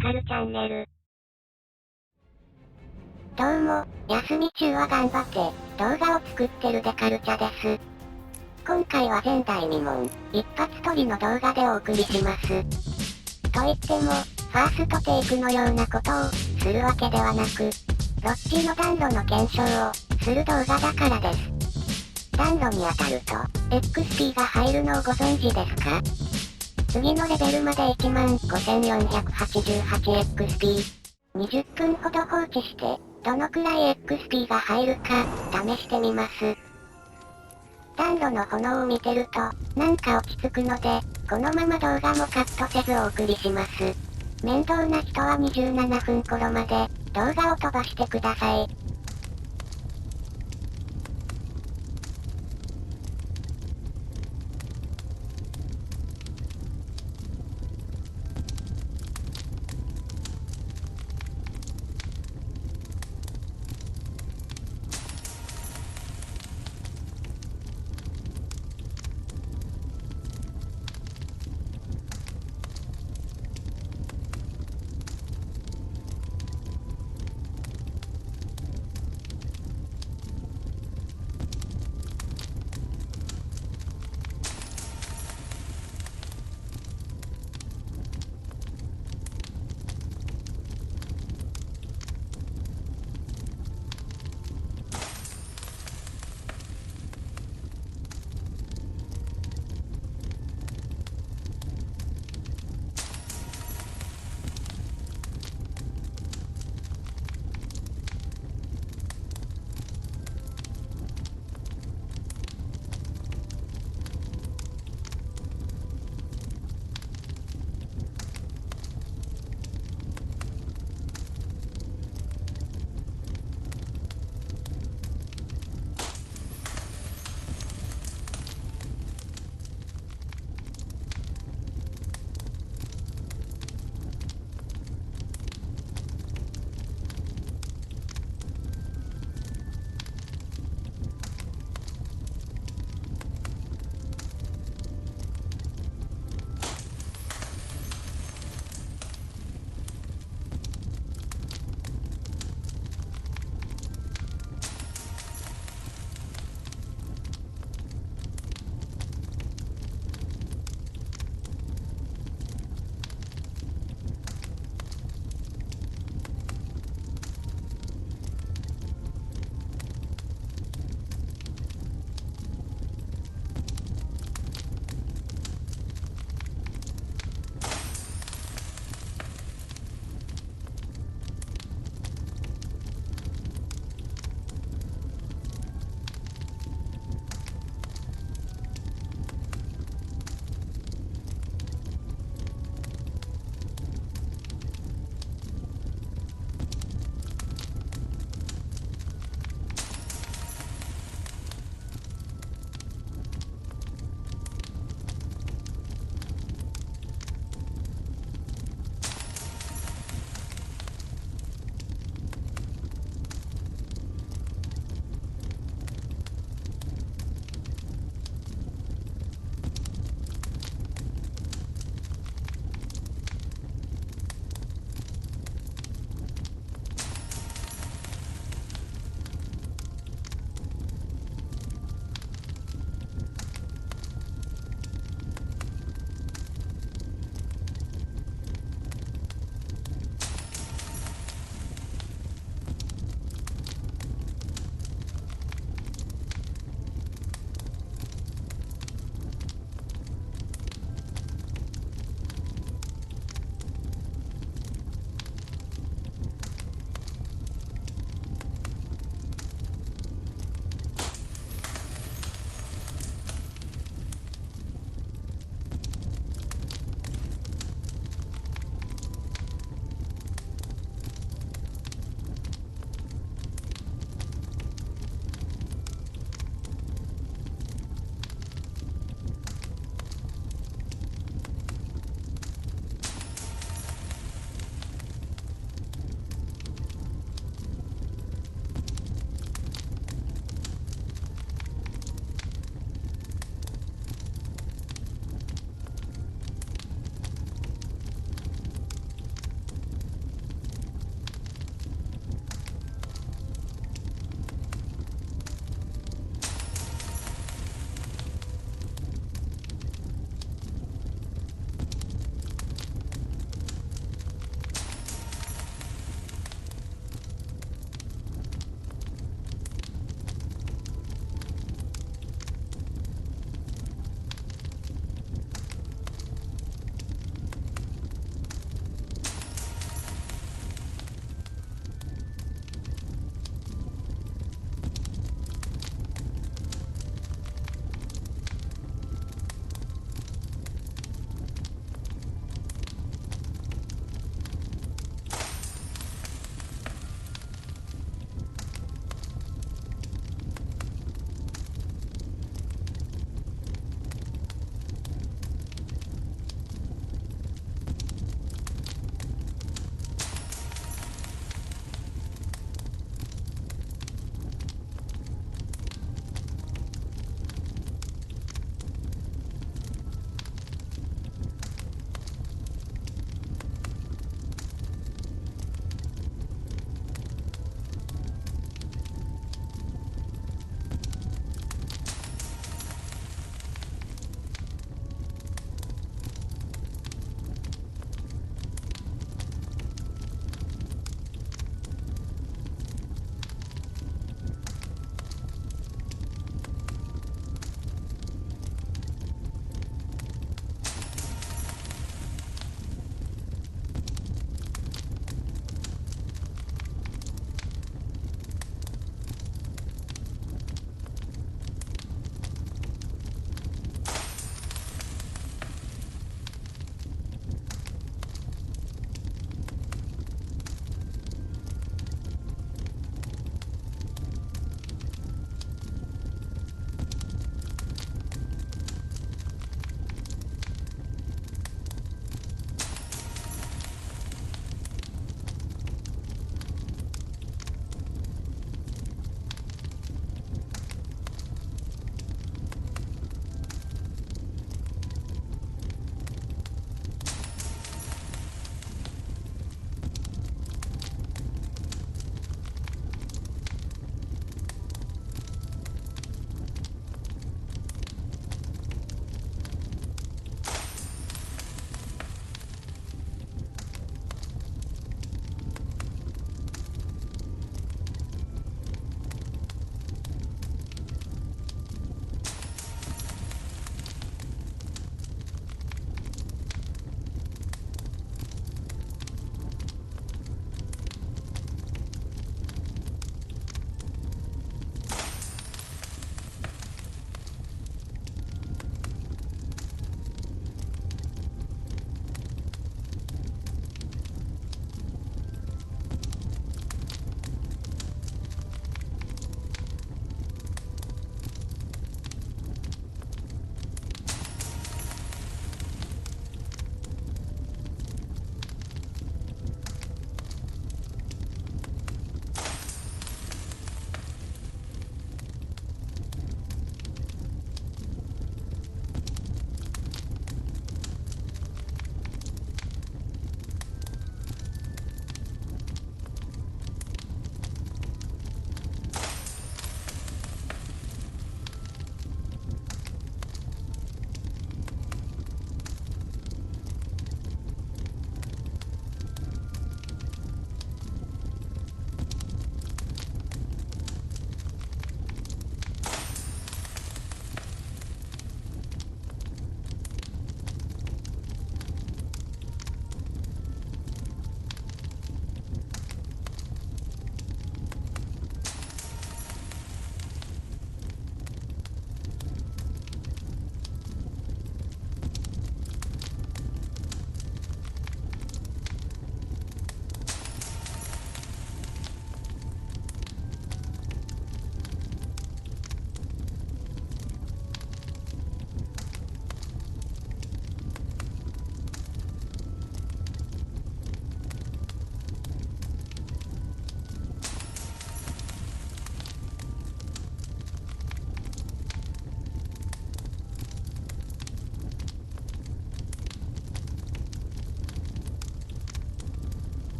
かるチャンネル。どうも、休み中は頑張って動画を作ってるデカルチャです。今回は前代未聞、一発撮りの動画でお送りします。と言っても、ファーストテイクのようなことをするわけではなく、ロッチの暖炉の検証をする動画だからです。暖炉に当たると、XP が入るのをご存知ですか？次のレベルまで 15,488XP。20分ほど放置して、どのくらい XP が入るか、試してみます。暖炉の炎を見てると、なんか落ち着くので、このまま動画もカットせずお送りします。面倒な人は27分頃まで、動画を飛ばしてください。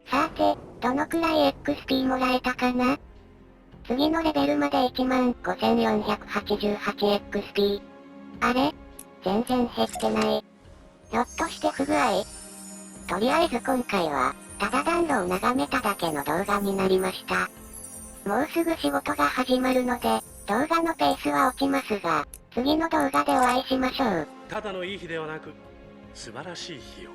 さて、どのくらい XP もらえたかな？次のレベルまで 15,488XP。あれ？全然減ってない。ひょっとして不具合？とりあえず今回は、ただ暖炉を眺めただけの動画になりました。もうすぐ仕事が始まるので、動画のペースは落ちますが、次の動画でお会いしましょう。ただのいい日ではなく、素晴らしい日を。